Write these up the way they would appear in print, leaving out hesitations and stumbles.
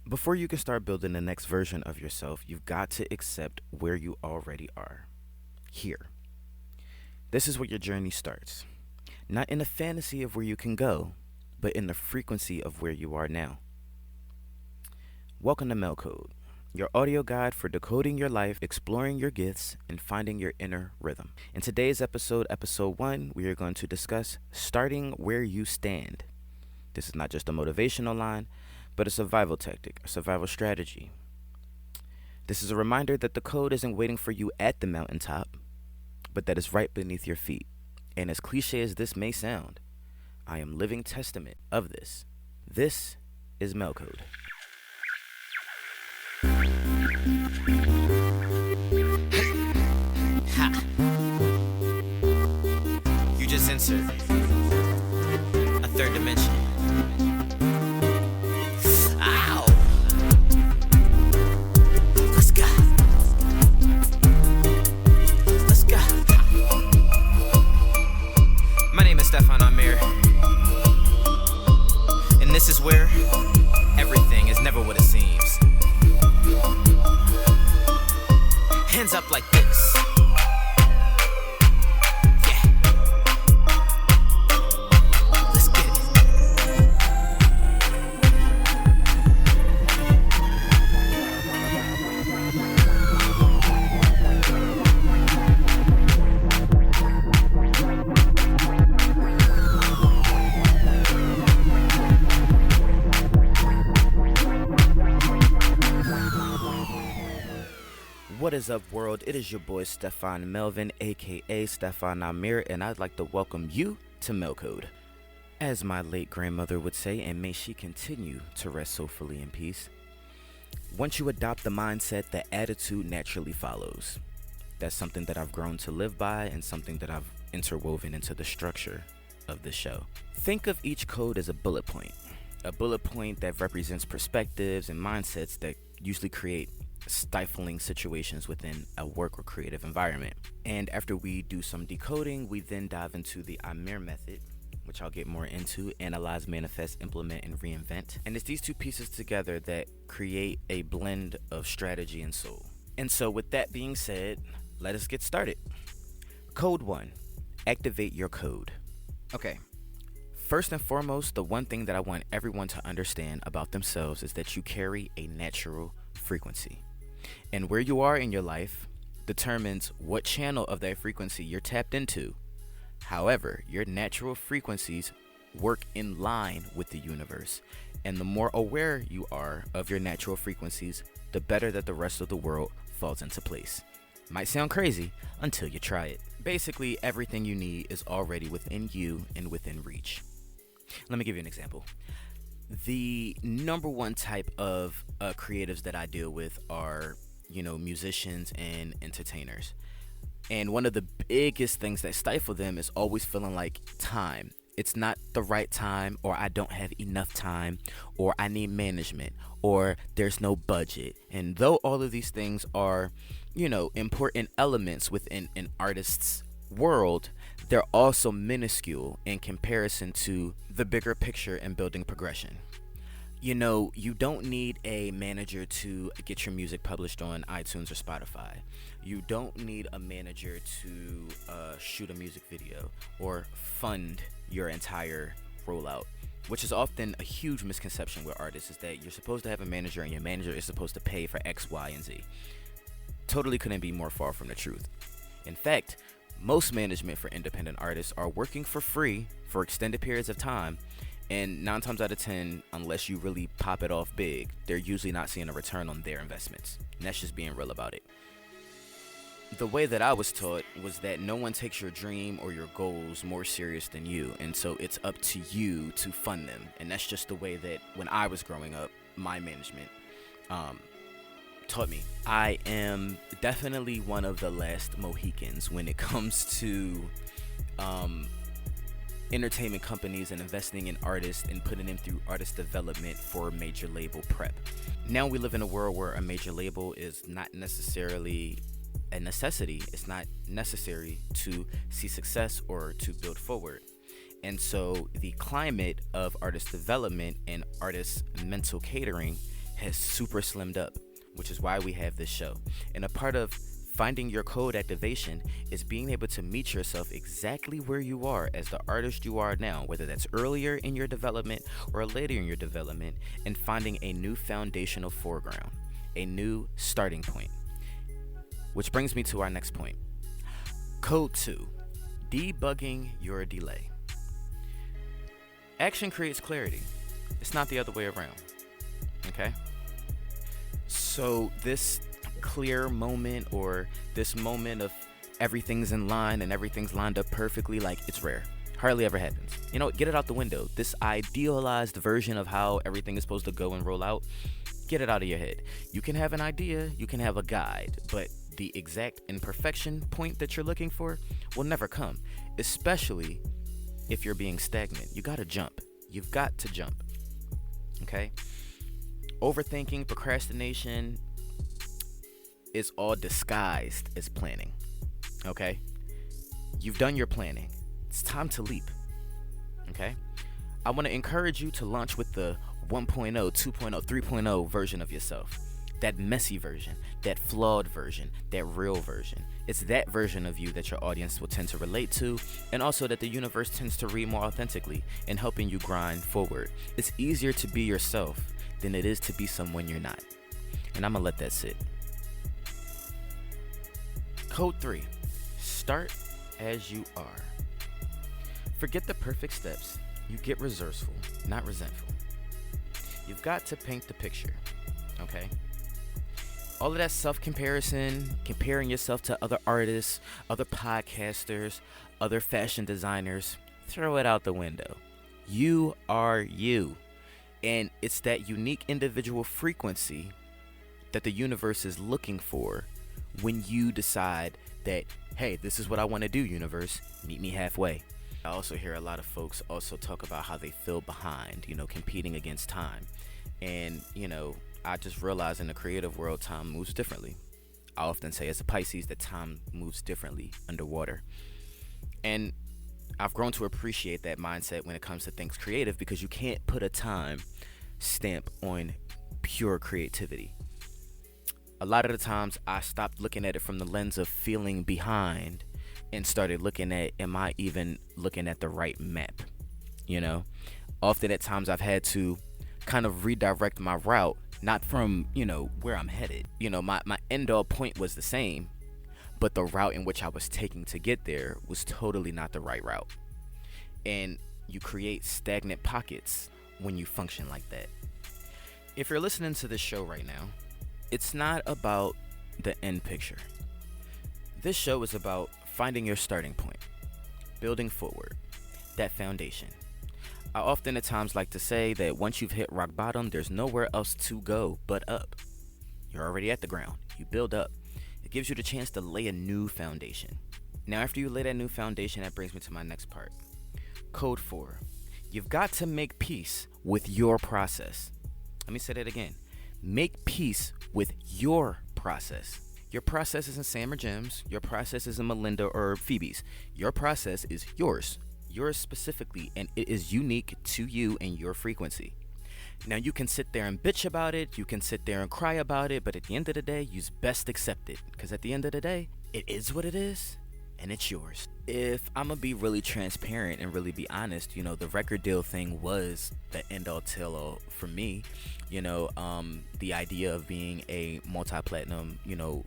Before you can start building the next version of yourself, you've got to accept where you already are. Here. This is where your journey starts. Not in the fantasy of where you can go, but in the frequency of where you are now. Welcome to Melcode, your audio guide for decoding your life, exploring your gifts, and finding your inner rhythm. In today's episode, episode 1, we are going to discuss starting where you stand. This is not just a motivational line, but a survival tactic, a survival strategy. This is a reminder that the code isn't waiting for you at the mountaintop, but that it's right beneath your feet. And as cliche as this may sound, I am living testament of this. This is Melcode. Ha! You just entered a third dimension. Ow! Let's go. Let's go. My name is Stefan Amir, and this is where everything is never what it seems. Hands up like this. Yeah. Let's get it. What is up, world? It is your boy Stefan Melvin, aka Stefan Amir, and I'd like to welcome you to Melcode. As my late grandmother would say, and may she continue to rest so fully in peace, once you adopt the mindset, the attitude naturally follows. That's something that I've grown to live by and something that I've interwoven into the structure of the show. Think of each code as a bullet point that represents perspectives and mindsets that usually create stifling situations within a work or creative environment. And after we do some decoding, we then dive into the Amir method, which I'll get more into: analyze, manifest, implement, and reinvent. And it's these two pieces together that create a blend of strategy and soul. And so with that being said, let us get started. Code 1, activate your code. Okay. First and foremost, the one thing that I want everyone to understand about themselves is that you carry a natural frequency. And where you are in your life determines what channel of that frequency you're tapped into. However, your natural frequencies work in line with the universe. And the more aware you are of your natural frequencies, the better that the rest of the world falls into place. Might sound crazy until you try it. Basically, everything you need is already within you and within reach. Let me give you an example. The number one type of creatives that I deal with are, musicians and entertainers. And one of the biggest things that stifle them is always feeling like time. It's not the right time, or I don't have enough time, or I need management, or there's no budget. And though all of these things are, important elements within an artist's world, they're also minuscule in comparison to the bigger picture and building progression. You don't need a manager to get your music published on iTunes or Spotify. You don't need a manager to shoot a music video or fund your entire rollout, which is often a huge misconception with artists, is that you're supposed to have a manager and your manager is supposed to pay for X, Y, and Z. Totally couldn't be more far from the truth. In fact, most management for independent artists are working for free for extended periods of time, and 9 times out of 10, unless you really pop it off big, they're usually not seeing a return on their investments. And that's just being real about it. The way that I was taught was that no one takes your dream or your goals more serious than you, and so it's up to you to fund them. And that's just the way that when I was growing up, my management taught me. I am definitely one of the last Mohicans when it comes to entertainment companies and investing in artists and putting them through artist development for major label prep. Now we live in a world where a major label is not necessarily a necessity. It's not necessary to see success or to build forward. And so the climate of artist development and artist mental catering has super slimmed up, which is why we have this show. And a part of finding your code activation is being able to meet yourself exactly where you are as the artist you are now, whether that's earlier in your development or later in your development, and finding a new foundational foreground, a new starting point. Which brings me to our next point. Code 2, debugging your delay. Action creates clarity. It's not the other way around. Okay? So this clear moment, or this moment of everything's in line and everything's lined up perfectly, like, it's rare. Hardly ever happens. You know, get it out the window. This idealized version of how everything is supposed to go and roll out, get it out of your head. You can have an idea, you can have a guide, but the exact imperfection point that you're looking for will never come, especially if you're being stagnant. You gotta jump. You've got to jump. Okay? Overthinking, procrastination is all disguised as planning. Okay? You've done your planning. It's time to leap. Okay? I want to encourage you to launch with the 1.0, 2.0, 3.0 version of yourself. That messy version, that flawed version, that real version. It's that version of you that your audience will tend to relate to, and also that the universe tends to read more authentically in helping you grind forward. It's easier to be yourself than it is to be someone you're not. And I'm gonna let that sit. Code 3, start as you are. Forget the perfect steps. You get resourceful, not resentful. You've got to paint the picture, okay? All of that self-comparison, comparing yourself to other artists, other podcasters, other fashion designers, throw it out the window. You are you. And it's that unique individual frequency that the universe is looking for when you decide that, hey, this is what I want to do, universe. Meet me halfway. I also hear a lot of folks also talk about how they feel behind, competing against time. And, I just realized in the creative world, time moves differently. I often say as a Pisces that time moves differently underwater. And I've grown to appreciate that mindset when it comes to things creative, because you can't put a time stamp on pure creativity. A lot of the times I stopped looking at it from the lens of feeling behind and started looking at, am I even looking at the right map? Often at times I've had to kind of redirect my route, not from, where I'm headed. My end all point was the same, but the route in which I was taking to get there was totally not the right route. And you create stagnant pockets when you function like that. If you're listening to this show right now, it's not about the end picture. This show is about finding your starting point, building forward, that foundation. I often at times like to say that once you've hit rock bottom, there's nowhere else to go but up. You're already at the ground. You build up. It gives you the chance to lay a new foundation. Now, after you lay that new foundation, that brings me to my next part. Code 4. You've got to make peace with your process. Let me say that again. Make peace with your process. Your process isn't Sam or Jim's. Your process isn't Melinda or Phoebe's. Your process is yours. Yours specifically, and it is unique to you and your frequency. Now, you can sit there and bitch about it, you can sit there and cry about it, but at the end of the day, you best accept it, because at the end of the day, it is what it is, and it's yours. If I'm gonna be really transparent and really be honest, the record deal thing was the end-all tell-all for me. The idea of being a multi-platinum,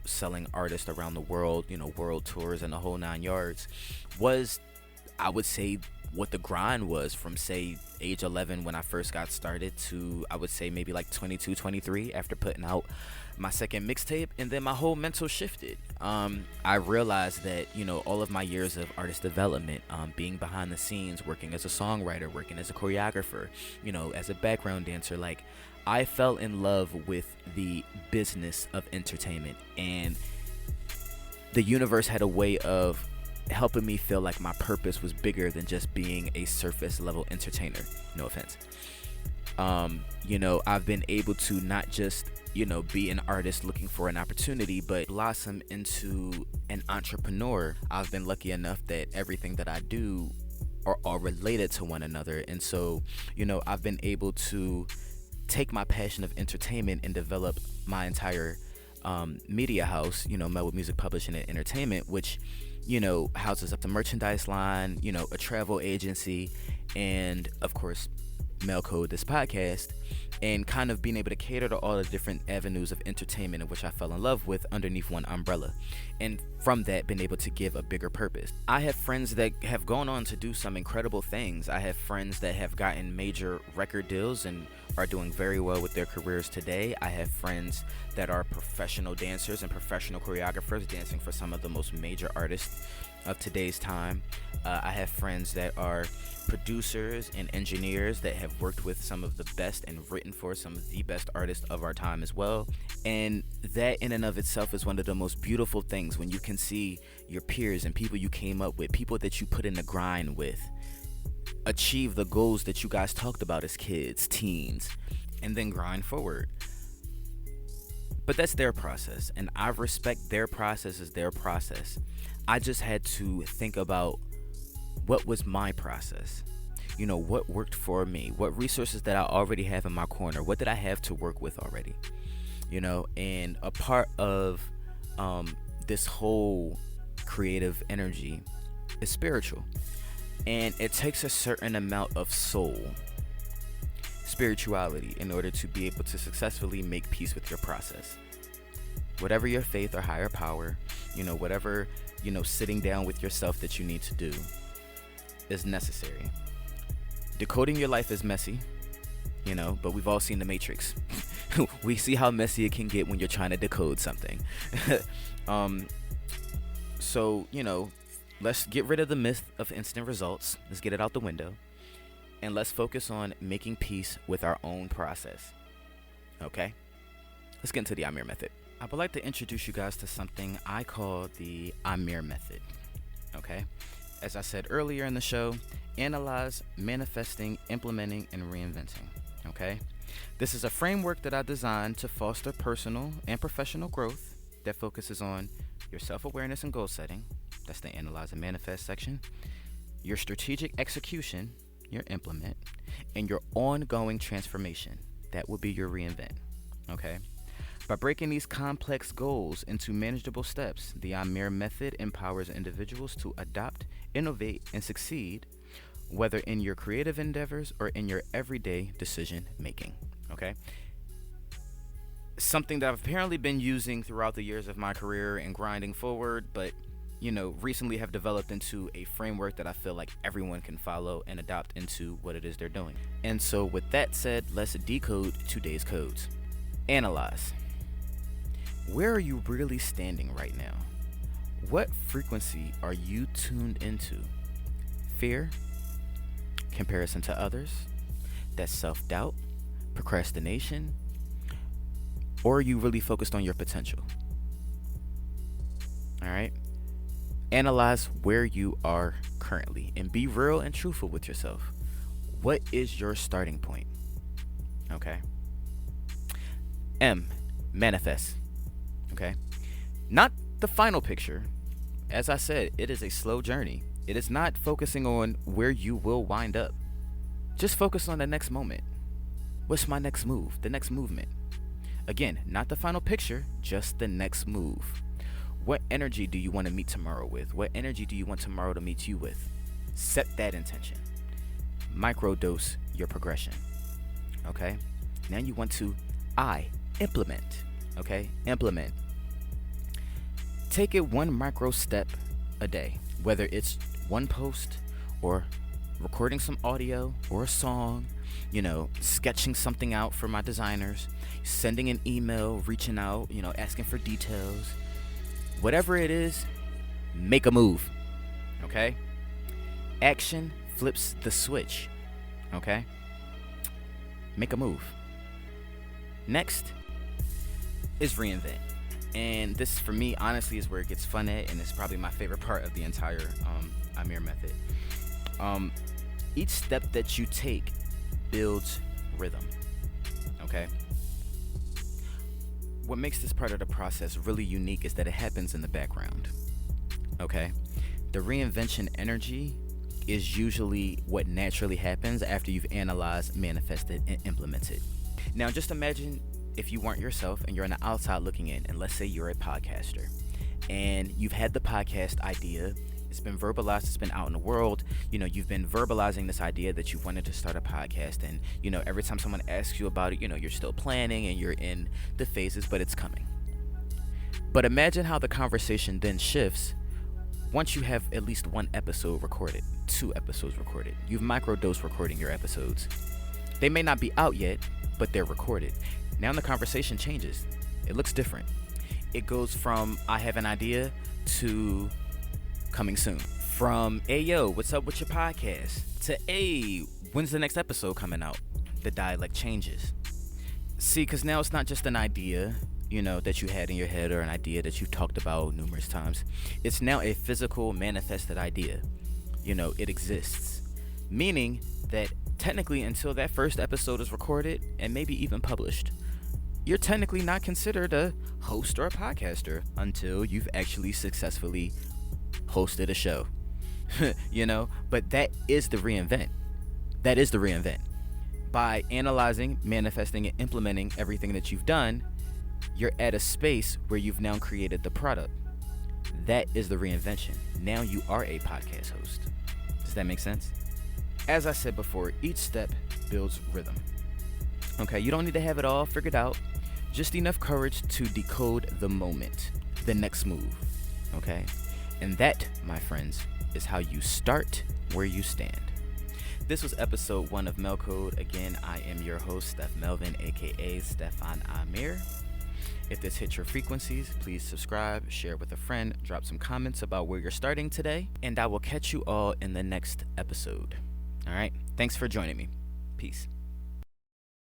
selling artist around the world, world tours and the whole 9 yards was, I would say, what the grind was from, say, age 11 when I first got started to, I would say, maybe like 22, 23 after putting out my second mixtape. And then my whole mental shifted. I realized that, all of my years of artist development, being behind the scenes, working as a songwriter, working as a choreographer, as a background dancer, like, I fell in love with the business of entertainment. And the universe had a way of helping me feel like my purpose was bigger than just being a surface level entertainer. No offense. I've been able to not just, be an artist looking for an opportunity, but blossom into an entrepreneur. I've been lucky enough that everything that I do are all related to one another. And so, I've been able to take my passion of entertainment and develop my entire media house, Melwood Music Publishing and Entertainment, which, houses up the merchandise line, a travel agency, and of course, Melcode, this podcast, and kind of being able to cater to all the different avenues of entertainment in which I fell in love with underneath one umbrella. And from that, been able to give a bigger purpose. I have friends that have gone on to do some incredible things. I have friends that have gotten major record deals and are doing very well with their careers today. I have friends that are professional dancers and professional choreographers dancing for some of the most major artists of today's time. I have friends that are producers and engineers that have worked with some of the best and written for some of the best artists of our time as well. And that in and of itself is one of the most beautiful things, when you can see your peers and people you came up with, people that you put in the grind with, achieve the goals that you guys talked about as kids, teens, and then grind forward. But that's their process, and I respect their process as their process. I just had to think about what was my process. What worked for me? What resources that I already have in my corner? What did I have to work with already? And a part of this whole creative energy is spiritual. And it takes a certain amount of soul, spirituality, in order to be able to successfully make peace with your process. Whatever your faith or higher power, whatever, sitting down with yourself that you need to do is necessary. Decoding your life is messy, but we've all seen The Matrix. We see how messy it can get when you're trying to decode something. So, let's get rid of the myth of instant results. Let's get it out the window. And let's focus on making peace with our own process. Okay? Let's get into the Amir method. I would like to introduce you guys to something I call the Amir method. Okay? As I said earlier in the show, analyze, manifesting, implementing, and reinventing. Okay? This is a framework that I designed to foster personal and professional growth that focuses on your self-awareness and goal setting. That's the analyze and manifest section. Your strategic execution, your implement, and your ongoing transformation. That will be your reinvent. Okay? By breaking these complex goals into manageable steps, the Amir method empowers individuals to adopt, innovate, and succeed, whether in your creative endeavors or in your everyday decision making. Okay? Something that I've apparently been using throughout the years of my career and grinding forward, but recently have developed into a framework that I feel like everyone can follow and adopt into what it is they're doing. And so with that said, let's decode today's codes. Analyze. Where are you really standing right now? What frequency are you tuned into? Fear? Comparison to others? That self-doubt? Procrastination? Or are you really focused on your potential? All right? Analyze where you are currently and be real and truthful with yourself. What is your starting point? Okay? M, manifest. Okay? Not the final picture. As I said, it is a slow journey. It is not focusing on where you will wind up. Just focus on the next moment. What's my next move? The next movement. Again, not the final picture, just the next move. What energy do you want to meet tomorrow with? What energy do you want tomorrow to meet you with? Set that intention. Microdose your progression. Okay? Now you want to implement. Okay? Implement. Take it one micro step a day, whether it's one post or recording some audio or a song, sketching something out for my designers, sending an email, reaching out, asking for details. Whatever it is, make a move. Okay? Action flips the switch. Okay? Make a move. Next is reinvent. And this, for me, honestly, is where it gets fun at, and it's probably my favorite part of the entire Amir method. Each step that you take builds rhythm. Okay? What makes this part of the process really unique is that it happens in the background. Okay? The reinvention energy is usually what naturally happens after you've analyzed, manifested, and implemented. Now, just imagine if you weren't yourself and you're on the outside looking in, and let's say you're a podcaster and you've had the podcast idea. It's been verbalized, it's been out in the world. You've been verbalizing this idea that you wanted to start a podcast, and every time someone asks you about it, you're still planning and you're in the phases, but it's coming. But imagine how the conversation then shifts once you have at least one episode recorded, 2 episodes recorded. You've microdosed recording your episodes. They may not be out yet, but they're recorded. Now the conversation changes. It looks different. It goes from I have an idea to coming soon. From, hey, yo, what's up with your podcast? To, hey, when's the next episode coming out? The dialect changes. See, because now it's not just an idea, that you had in your head, or an idea that you've talked about numerous times. It's now a physical, manifested idea. It exists. Meaning that technically, until that first episode is recorded and maybe even published, you're technically not considered a host or a podcaster until you've actually successfully hosted a show. But that is the reinvent. By analyzing, manifesting, and implementing everything that you've done, you're at a space where you've now created the product. That is the reinvention. Now you are a podcast host. Does that make sense? As I said before, each step builds rhythm. Okay, you don't need to have it all figured out. Just enough courage to decode the moment, the next move. Okay? And that, my friends, is how you start where you stand. This was episode 1 of Melcode. Again, I am your host, Steph Melvin, aka Stefan Amir. If this hits your frequencies, please subscribe, share with a friend, drop some comments about where you're starting today, and I will catch you all in the next episode. All right? Thanks for joining me. Peace.